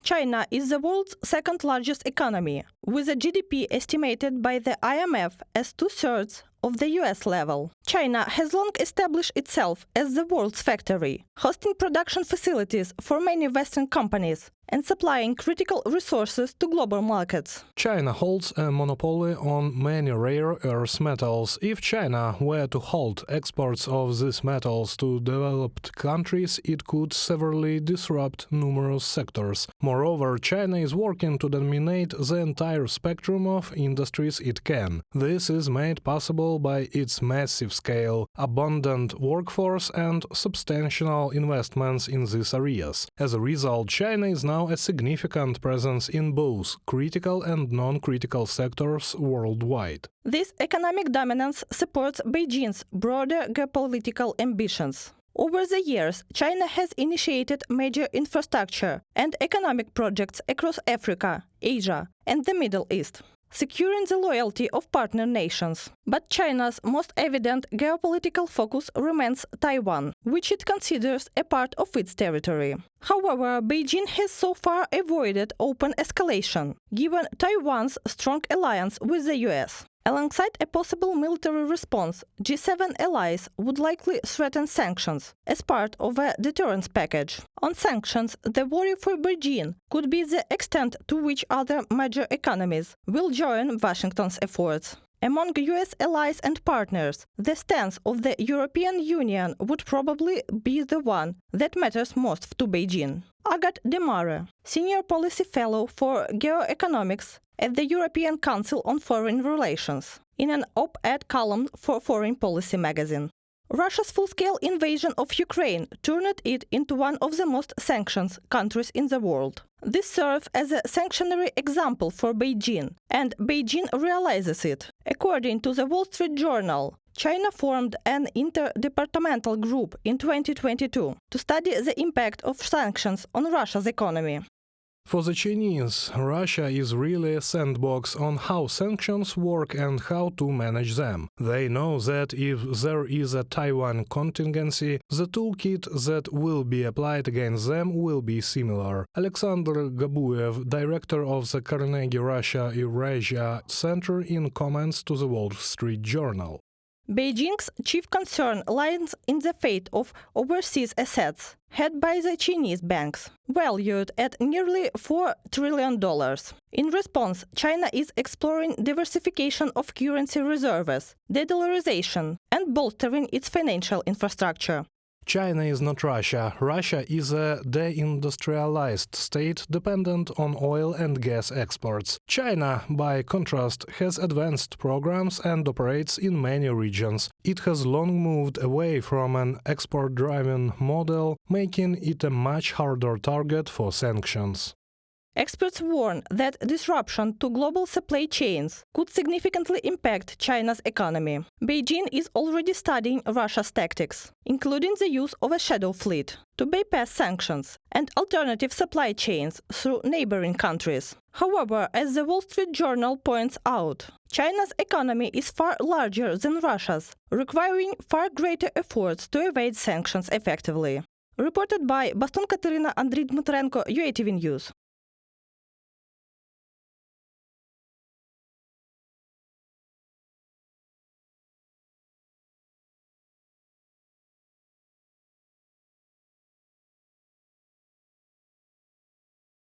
China is the world's second largest economy, with a GDP estimated by the IMF as two-thirds of the US level. China has long established itself as the world's factory, hosting production facilities for many Western companies and supplying critical resources to global markets. China holds a monopoly on many rare earth metals. If China were to halt exports of these metals to developed countries, it could severely disrupt numerous sectors. Moreover, China is working to dominate the entire spectrum of industries it can. This is made possible by its massive scale, abundant workforce and substantial investments in these areas. As a result, China is now a significant presence in both critical and non-critical sectors worldwide. This economic dominance supports Beijing's broader geopolitical ambitions. Over the years, China has initiated major infrastructure and economic projects across Africa, Asia, and the Middle East, securing the loyalty of partner nations. But China's most evident geopolitical focus remains Taiwan, which it considers a part of its territory. However, Beijing has so far avoided open escalation, given Taiwan's strong alliance with the US. Alongside a possible military response, G7 allies would likely threaten sanctions as part of a deterrence package. On sanctions, the worry for Beijing could be the extent to which other major economies will join Washington's efforts. Among US allies and partners, the stance of the European Union would probably be the one that matters most to Beijing. Agathe Demare, Senior Policy Fellow for Geoeconomics at the European Council on Foreign Relations, in an op-ed column for Foreign Policy magazine. Russia's full-scale invasion of Ukraine turned it into one of the most sanctioned countries in the world. This serves as a sanctionary example for Beijing, and Beijing realizes it. According to the Wall Street Journal, China formed an interdepartmental group in 2022 to study the impact of sanctions on Russia's economy. For the Chinese, Russia is really a sandbox on how sanctions work and how to manage them. They know that if there is a Taiwan contingency, the toolkit that will be applied against them will be similar. Alexander Gabuev, director of the Carnegie Russia Eurasia Center, in comments to the Wall Street Journal. Beijing's chief concern lies in the fate of overseas assets held by the Chinese banks, valued at nearly $4 trillion. In response, China is exploring diversification of currency reserves, de-dollarization, and bolstering its financial infrastructure. China is not Russia. Russia is a deindustrialized state dependent on oil and gas exports. China, by contrast, has advanced programs and operates in many regions. It has long moved away from an export-driven model, making it a much harder target for sanctions. Experts warn that disruption to global supply chains could significantly impact China's economy. Beijing is already studying Russia's tactics, including the use of a shadow fleet, to bypass sanctions and alternative supply chains through neighboring countries. However, as the Wall Street Journal points out, China's economy is far larger than Russia's, requiring far greater efforts to evade sanctions effectively. Reported by Baston Katerina Andriy Dmitrenko, UATV News.